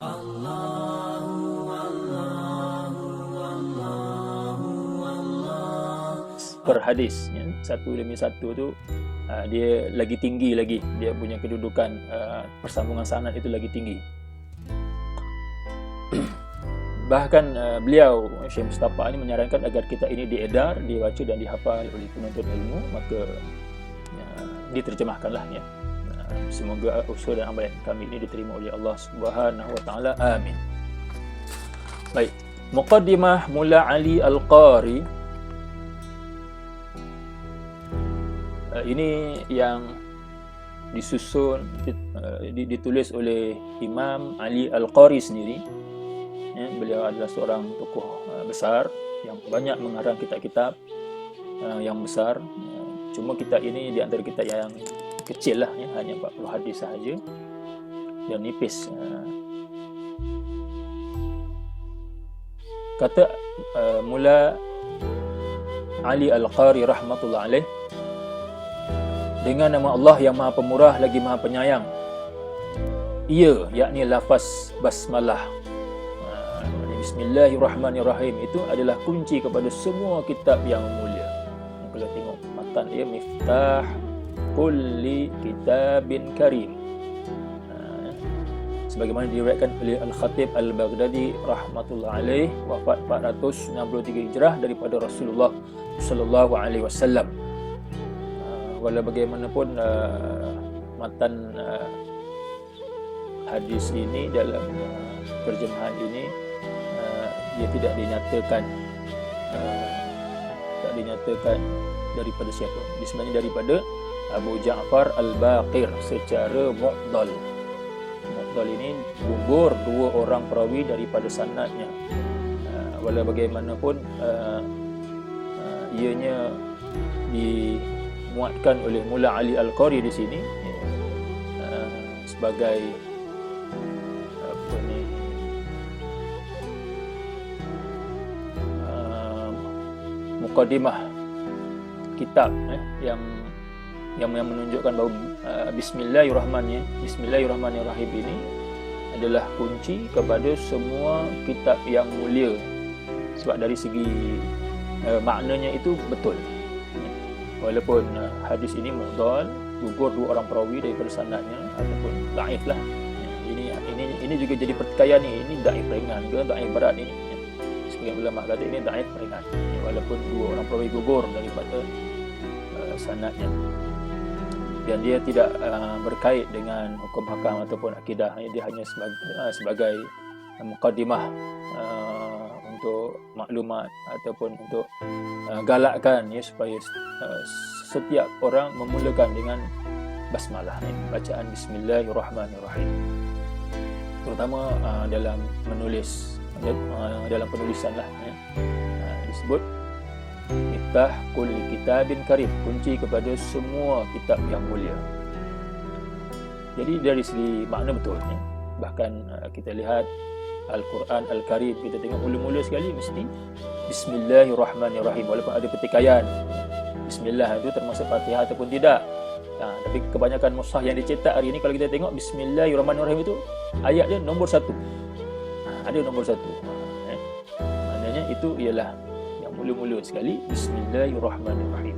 Per hadis, ya, satu demi satu tu dia lagi tinggi lagi, dia punya kedudukan persambungan sanad itu lagi tinggi. Bahkan beliau Syekh Mustafa ini menyarankan agar kita ini diedar, dibaca dan dihafal oleh penuntut ilmu, maka diterjemahkanlah ya. Semoga usaha dan amalan kami ini diterima oleh Allah Subhanahu wa taala. Amin. Baik, Muqaddimah Mula Ali Al-Qari. Ini yang disusun, ditulis oleh Imam Ali Al-Qari sendiri. Ya, beliau adalah seorang tokoh besar yang banyak mengarang kitab-kitab yang besar. Cuma kita ini di antara kita yang kecil lah, ya, hanya 40 hadis sahaja dan nipis. Kata Mula Ali Al-Qari rahmatullah alaih, dengan nama Allah yang Maha Pemurah lagi Maha Penyayang. Ia, yakni lafaz basmalah, Bismillahirrahmanirrahim, itu adalah kunci kepada semua kitab yang mulia. Kalau tengok matan dia, miftah kulli kitabin karim. Sebagaimana diriwayatkan oleh Al-Khatib Al-Baghdadi rahmatullah alaih, wafat 463 Hijrah daripada Rasulullah sallallahu alaihi wasallam. Walau bagaimanapun matan hadis ini dalam terjemahan ini dia tidak dinyatakan daripada siapa. Dia sebenarnya daripada Abu Ja'far Al-Baqir secara mu'dal. Mu'dal ini gugur dua orang perawi daripada sanadnya. Walau bagaimanapun ianya dimuatkan oleh Mula Ali Al-Qari di sini sebagai mukadimah kitab yang menunjukkan bahawa Bismillahirrahmanirrahim ini adalah kunci kepada semua kitab yang mulia. Sebab dari segi maknanya itu betul. Walaupun hadis ini mu'dal, gugur dua orang perawi daripada sanadnya ataupun dhaif lah. Ini juga jadi pertikaian ni, ini dhaif ringan ke dhaif berat ini. Sebagian ulama kata ini dhaif ringan. Walaupun dua orang perawi gugur daripada sanadnya. Dan dia tidak berkait dengan hukum hakam ataupun akidah. Dia hanya sebagai muqaddimah untuk maklumat ataupun untuk galakkan ya, supaya setiap orang memulakan dengan basmalah, bacaan Bismillahirrahmanirrahim, terutama dalam menulis, dalam penulisan lah ya. Disebut miftah kulli kitabin karim, kunci kepada semua kitab yang mulia. Jadi dari segi makna betul ya. Bahkan kita lihat Al-Quran Al-Karim, kita tengok mula-mula sekali mesti Bismillahirrahmanirrahim, walaupun ada pertikaian Bismillah itu termasuk Fatihah ataupun tidak. Tapi kebanyakan mushaf yang dicetak hari ini, kalau kita tengok Bismillahirrahmanirrahim itu ayat dia nombor 1. Ada nombor 1. Maknanya itu ialah yang mula-mula sekali Bismillahirrahmanirrahim.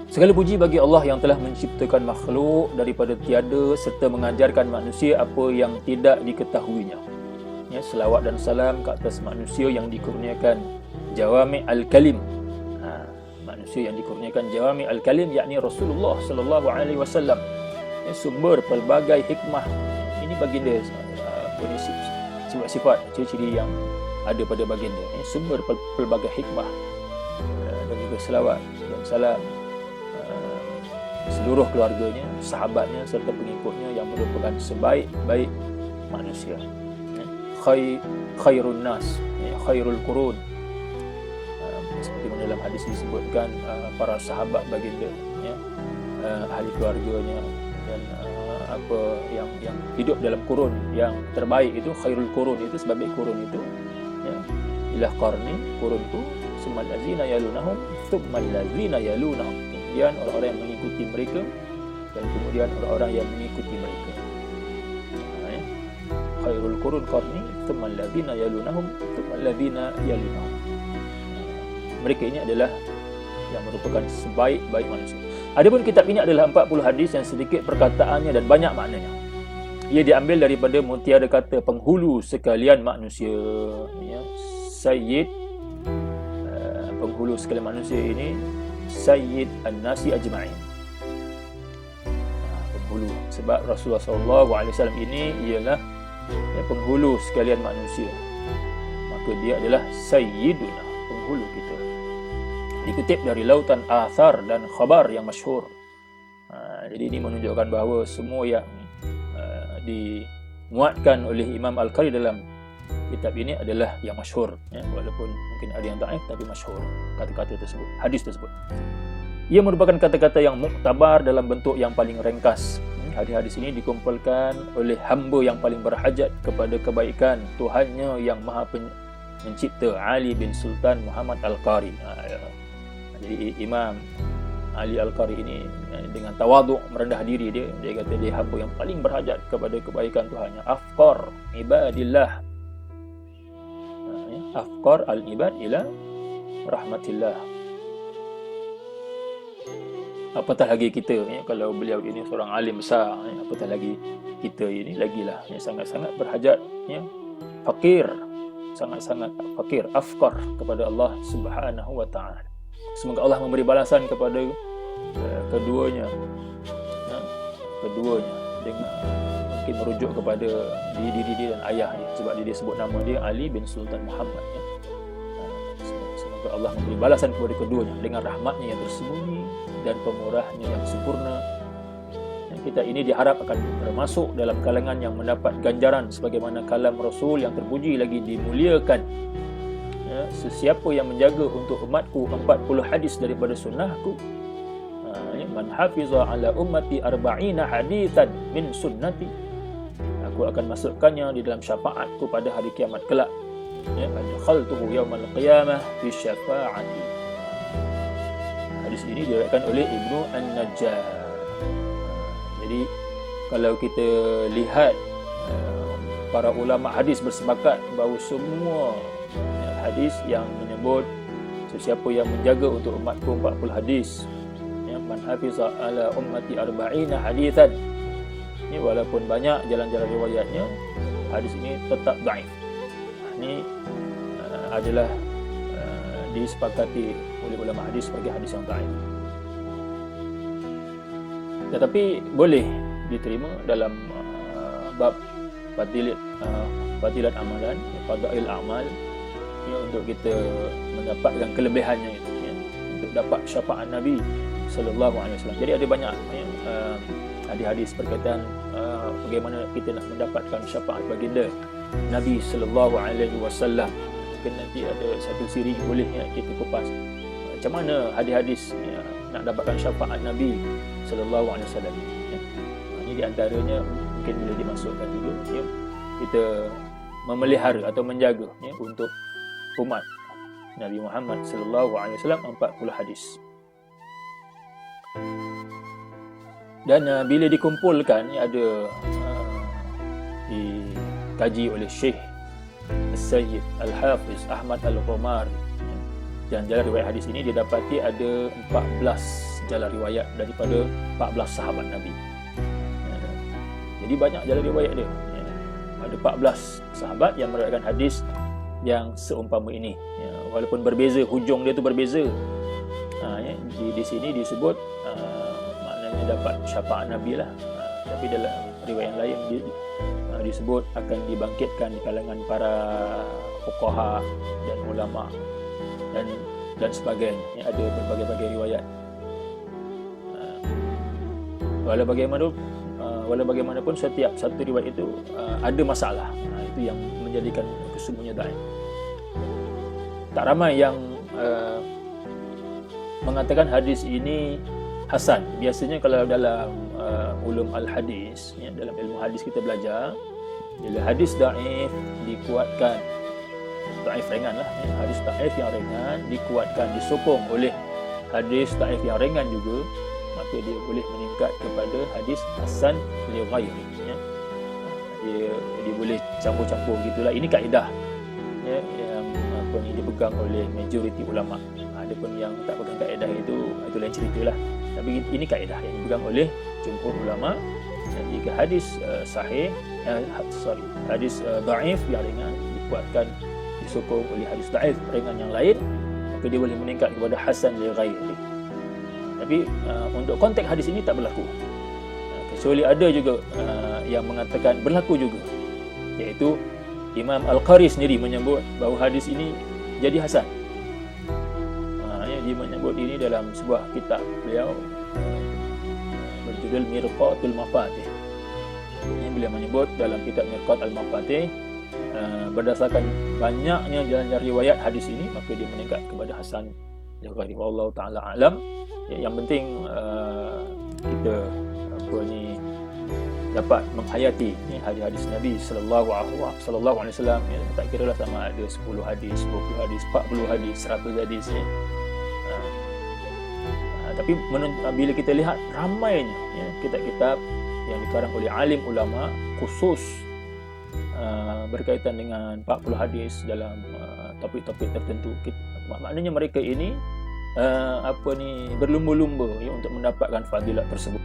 Segala puji bagi Allah yang telah menciptakan makhluk daripada tiada serta mengajarkan manusia apa yang tidak diketahuinya. Ya, selawat dan salam ke atas manusia yang dikurniakan jawami al-kalim. Manusia yang dikurniakan jawami al-kalim, yakni Rasulullah sallallahu alaihi wasallam. Ya, sumber pelbagai hikmah. Ini baginda sifat-sifat, ciri-ciri yang ada pada baginda. Sumber pelbagai hikmah. Dan juga selawat dan salam seluruh keluarganya, sahabatnya serta pengikutnya yang merupakan sebaik-baik manusia. Khairun nas, khairul qurun. Seperti mana dalam hadis disebutkan para sahabat baginda, ya, ahli keluarganya dan apa yang hidup dalam kurun yang terbaik itu khairul qurun, itu sebaik kurun itu ya, ila qarni, kurunku, summal ladzina yalunahum, tsummal ladzina yalunahum. Kemudian orang-orang yang mengikuti mereka dan kemudian orang-orang yang mengikuti mereka. qurun qarni thumma alladhina yalunahum thumma alladhina yalunahum. Mereka ini adalah yang merupakan sebaik-baik manusia. Adapun kitab ini adalah 40 hadis yang sedikit perkataannya dan banyak maknanya. Ia diambil daripada mutiara kata penghulu sekalian manusia, ya, Sayyid, penghulu sekalian manusia ini Sayyid An-Nasi Ajma'in. Penghulu, sebab Rasulullah SAW ini ialah, ya, penghulu sekalian manusia, maka dia adalah Sayyiduna, penghulu kita. Dikutip dari lautan athar dan khabar yang masyhur. Jadi ini menunjukkan bahawa semua yang dimuatkan oleh Imam Al-Qari dalam kitab ini adalah yang masyhur, ya, walaupun mungkin ada yang dhaif tapi masyhur kata-kata tersebut, hadis tersebut. Ia merupakan kata-kata yang muktabar dalam bentuk yang paling ringkas. Hadis-hadis ini dikumpulkan oleh hamba yang paling berhajat kepada kebaikan Tuhannya yang Maha Pencipta, Ali bin Sultan Muhammad Al-Qari. Jadi Imam Ali Al-Qari ini dengan tawaduk, merendah diri dia kata dia hamba yang paling berhajat kepada kebaikan Tuhannya. Afqar ibadillah, afqar al-ibad ila rahmatillah. Apatah lagi kita, ya, kalau beliau ini seorang alim besar, ya, apatah lagi kita ini lagilah, ya, sangat-sangat berhajat, ya, fakir, sangat-sangat fakir, afqar kepada Allah Subhanahu wa taala. Semoga Allah memberi balasan kepada keduanya, ya, keduanya dengan mungkin merujuk kepada diri dia dan ayahnya, sebab dia sebut nama dia Ali bin Sultan Muhammad, ya. Semoga Allah memberi balasan kepada keduanya dengan rahmatnya yang tersembunyi dan pemurahnya yang sempurna. Dan kita ini diharap akan termasuk dalam kalangan yang mendapat ganjaran sebagaimana kalam Rasul yang terpuji lagi dimuliakan. Ya, sesiapa yang menjaga untuk umatku 40 hadis daripada sunnahku, man hafiza ala ummati 40 hadithan min sunnati, aku akan masukkannya di dalam syafaatku pada hari kiamat kelak. Ya, adkhaltuhu yaumal qiyamah fi syafaati. Hadis ini diriwayatkan oleh Ibnu An-Najjar. Jadi kalau kita lihat, para ulama hadis bersepakat bahawa semua hadis yang menyebut sesiapa yang menjaga untuk umatku 40 hadis, ya, man hafiza ala ummati 40 hadithan, ini walaupun banyak jalan-jalan riwayatnya, hadis ini tetap dhaif. Ini adalah disepakati oleh ulama hadis sebagai hadis yang dhaif, tetapi boleh diterima dalam bab fadilat amalan, fadail amal, ya, untuk kita mendapatkan kelebihannya itu, ya, untuk dapat syafaat Nabi sallallahu alaihi wasallam. Jadi ada banyak, ya, hadis-hadis berkaitan bagaimana kita nak mendapatkan syafaat baginda Nabi sallallahu alaihi wasallam. Mungkin nanti ada satu siri boleh, ya, kita kupas macam mana hadis-hadis, ya, nak dapatkan syafaat Nabi sallallahu alaihi wasallam, ya. Ini di antaranya mungkin boleh dimasukkan juga, ya, kita memelihara atau menjaga, ya, untuk umat Nabi Muhammad sallallahu alaihi wasallam 40 hadis. Dan bila dikumpulkan, ya, ada dikaji oleh Syekh Sayyid Al-Hafiz Ahmad Al-Qumari, ya. Dan jalan riwayat hadis ini didapati ada 14 jalan riwayat daripada 14 sahabat Nabi, ya. Jadi banyak jalan riwayat dia, ya. Ada 14 sahabat yang meriwayatkan hadis yang seumpama ini, ya, walaupun berbeza, hujung dia tu berbeza, ya, di sini disebut maknanya dapat syafaat Nabi lah, tapi dalam riwayat lain disebut akan dibangkitkan di kalangan para fuqaha dan ulama dan sebagainya, ya, ada berbagai-bagai riwayat. Walau bagaimanapun setiap satu riwayat itu ada masalah, itu yang menjadikan kesemuanya dhaif. Tak ramai yang mengatakan hadis ini hasan. Biasanya kalau dalam ulum al-hadis, ya, dalam ilmu hadis kita belajar, bila hadis dhaif dikuatkan, dhaif ringan lah, ya, hadis dhaif yang ringan dikuatkan, disokong oleh hadis dhaif yang ringan juga, maka dia boleh meningkat kepada hadis hasan li ghairi, ya. dia boleh campur-campur gitulah. Ini kaedah ya, yang dipegang oleh majoriti ulama. Ada pun yang tak pegang kaedah itu lain ceritalah. Tapi ini kaedah yang dipegang oleh jumhur ulama. Dan jika hadis sahih, hadis dhaif yang ringan dikuatkan, disokong oleh hadis dhaif ringan yang lain, maka dia boleh meningkat kepada hasan li ghairi. Tapi untuk konteks hadis ini tak berlaku. Kecuali ada juga yang mengatakan berlaku juga, iaitu Imam Al-Qari sendiri menyebut bahawa hadis ini jadi hasan. Dia menyebut ini dalam sebuah kitab beliau berjudul Mirqatul Mafatih. Beliau menyebut dalam kitab Mirqatul Mafatih, berdasarkan banyaknya jalan-jalan riwayat hadis ini, maka dia meningkat kepada hasan li ghairi. Wallahu taala alam. Yang penting kita dapat menghayati hadis-hadis Nabi sallallahu alaihi wasallam. Tak kira lah sama ada 10 hadis, 20 hadis, 40 hadis, 100 hadis ya. Tapi bila kita lihat ramainya kitab-kitab yang dikarang oleh alim ulama khusus berkaitan dengan 40 hadis dalam topik-topik tertentu, maknanya mereka ini berlumba-lumba ya, untuk mendapatkan fadilat tersebut.